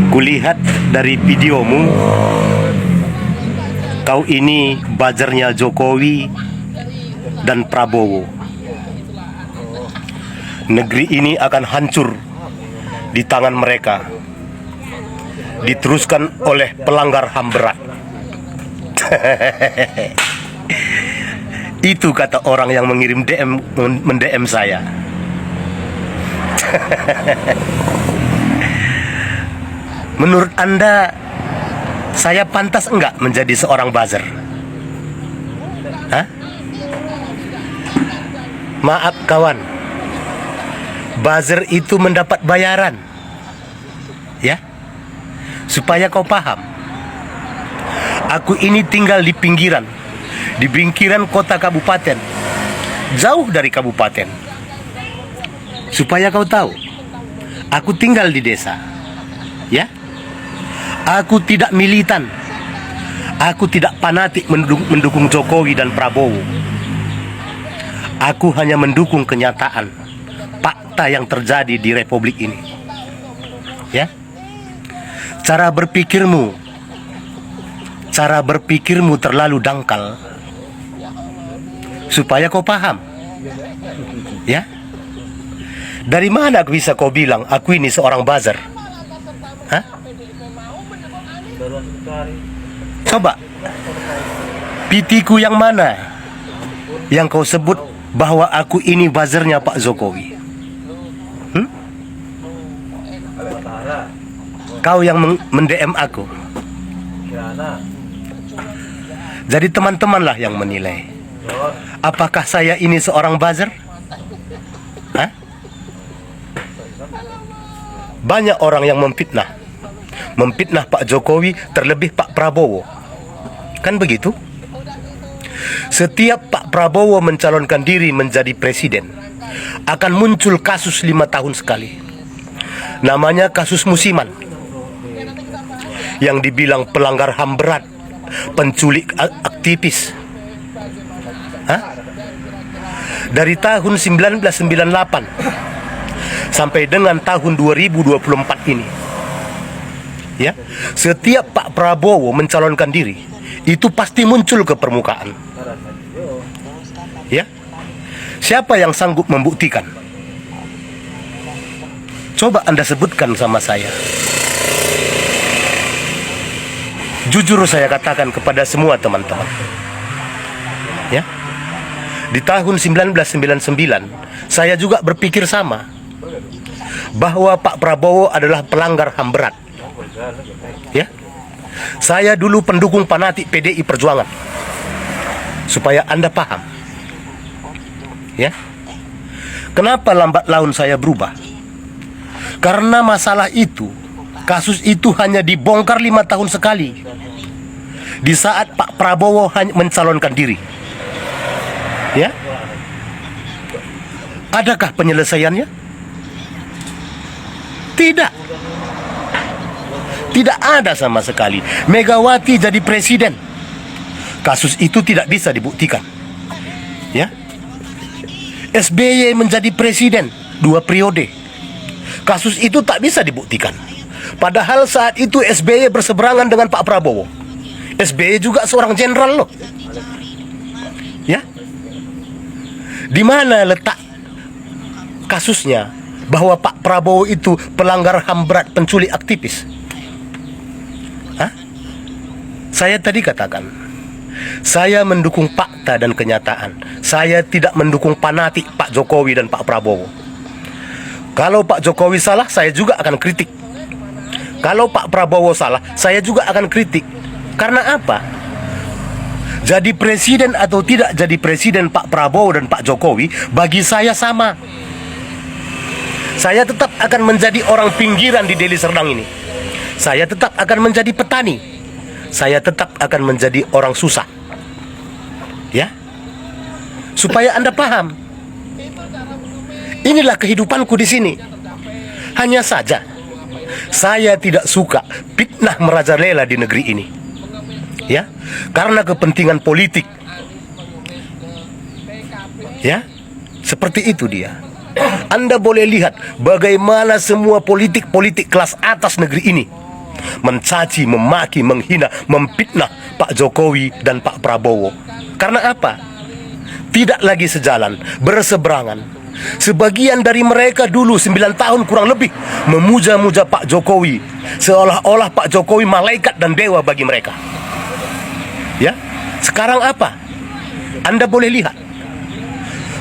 Kulihat dari videomu, kau ini buzzernya Jokowi dan Prabowo. Negeri ini akan hancur di tangan mereka, diteruskan oleh pelanggar HAM berat. Itu kata orang yang mengirim DM saya. Menurut Anda, saya pantas enggak menjadi seorang buzzer? Hah? Maaf kawan, buzzer itu mendapat bayaran. Ya, supaya kau paham. Aku ini tinggal di pinggiran kota kabupaten, jauh dari kabupaten. Supaya kau tahu, aku tinggal di desa. Ya, aku tidak militan, aku tidak fanatik mendukung Jokowi dan Prabowo. Aku hanya mendukung kenyataan, fakta yang terjadi di Republik ini. Ya, cara berpikirmu terlalu dangkal. Supaya kau paham. Ya, dari mana bisa kau bilang aku ini seorang buzzer? Hah? Coba, pitiku yang mana yang kau sebut bahwa aku ini buzzernya Pak Jokowi? Kau yang mendm aku. Jadi teman-temanlah yang menilai, apakah saya ini seorang buzzer? Hah? Banyak orang yang memfitnah Pak Jokowi, terlebih Pak Prabowo. Kan begitu? Setiap Pak Prabowo mencalonkan diri menjadi presiden, akan muncul kasus 5 tahun sekali. Namanya kasus musiman, yang dibilang pelanggar HAM berat, penculik aktivis. Hah? Dari tahun 1998 sampai dengan tahun 2024 ini, ya, setiap Pak Prabowo mencalonkan diri, itu pasti muncul ke permukaan. Ya, siapa yang sanggup membuktikan? Coba Anda sebutkan sama saya. Jujur saya katakan kepada semua teman-teman, ya, di tahun 1999 saya juga berpikir sama, bahwa Pak Prabowo adalah pelanggar HAM berat. Ya, saya dulu pendukung fanatik PDI Perjuangan. Supaya Anda paham. Ya, kenapa lambat laun saya berubah? Karena masalah itu, kasus itu hanya dibongkar 5 tahun sekali, di saat Pak Prabowo hanya mencalonkan diri. Ya, adakah penyelesaiannya? Tidak. Tidak ada sama sekali. Megawati jadi presiden, kasus itu tidak bisa dibuktikan. Ya, SBY menjadi presiden 2 periode, kasus itu tak bisa dibuktikan. Padahal saat itu SBY berseberangan dengan Pak Prabowo. SBY juga seorang jenderal loh. Ya, di mana letak kasusnya bahwa Pak Prabowo itu pelanggar HAM berat, penculik aktivis? Hah? Saya tadi katakan, saya mendukung fakta dan kenyataan. Saya tidak mendukung fanatik Pak Jokowi dan Pak Prabowo. Kalau Pak Jokowi salah, saya juga akan kritik. Kalau Pak Prabowo salah, saya juga akan kritik. Karena apa? Jadi presiden atau tidak jadi presiden Pak Prabowo dan Pak Jokowi, bagi saya sama. Saya tetap akan menjadi orang pinggiran di Deli Serdang ini. Saya tetap akan menjadi petani. Saya tetap akan menjadi orang susah. Ya, supaya Anda paham. Inilah kehidupanku di sini. Hanya saja, saya tidak suka fitnah merajalela di negeri ini. Ya, karena kepentingan politik. Ya, seperti itu dia. Anda boleh lihat bagaimana semua politik-politik kelas atas negeri ini mencaci, memaki, menghina, memfitnah Pak Jokowi dan Pak Prabowo. Karena apa? Tidak lagi sejalan, berseberangan. Sebagian dari mereka dulu 9 tahun kurang lebih memuja-muja Pak Jokowi, seolah-olah Pak Jokowi malaikat dan dewa bagi mereka. Ya, sekarang apa? Anda boleh lihat.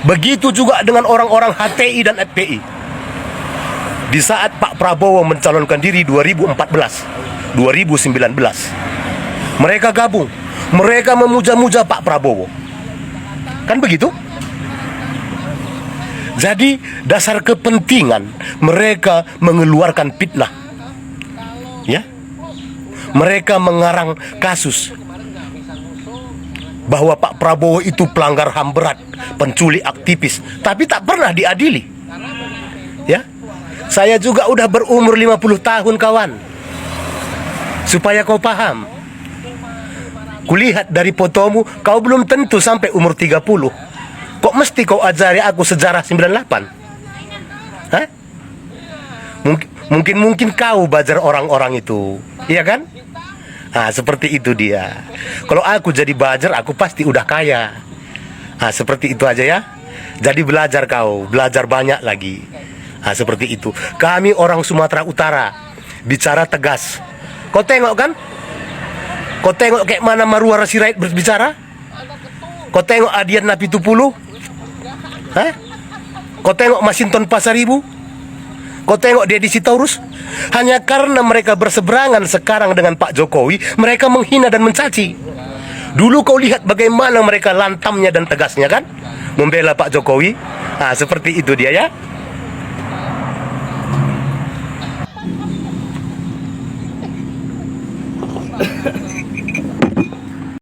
Begitu juga dengan orang-orang HTI dan FPI. Di saat Pak Prabowo mencalonkan diri 2014, 2019, mereka gabung, mereka memuja-muja Pak Prabowo. Kan begitu? Jadi dasar kepentingan mereka mengeluarkan fitnah. Ya. Mereka mengarang kasus bahwa Pak Prabowo itu pelanggar HAM berat, penculik aktivis, tapi tak pernah diadili. Ya. Saya juga udah berumur 50 tahun kawan. Supaya kau paham. Kulihat dari fotomu kau belum tentu sampai umur 30. Kok mesti kau ajari aku sejarah 98? Hah? Mungkin kau belajar orang-orang itu, iya kan? Nah, seperti itu dia. Kalau aku jadi belajar, aku pasti udah kaya. Nah, seperti itu aja ya. Jadi belajar kau, belajar banyak lagi. Nah, seperti itu. Kami orang Sumatera Utara bicara tegas. Kau tengok kan? Kau tengok kayak mana Marwara Sirait berbicara? Kau tengok Adian Napitupulu? Hah? Kau tengok Masinton Pasaribu? Kau tengok Deddy Sitorus? Hanya karena mereka berseberangan sekarang dengan Pak Jokowi, mereka menghina dan mencaci. Dulu kau lihat bagaimana mereka lantamnya dan tegasnya kan? Membela Pak Jokowi. Nah, seperti itu dia ya.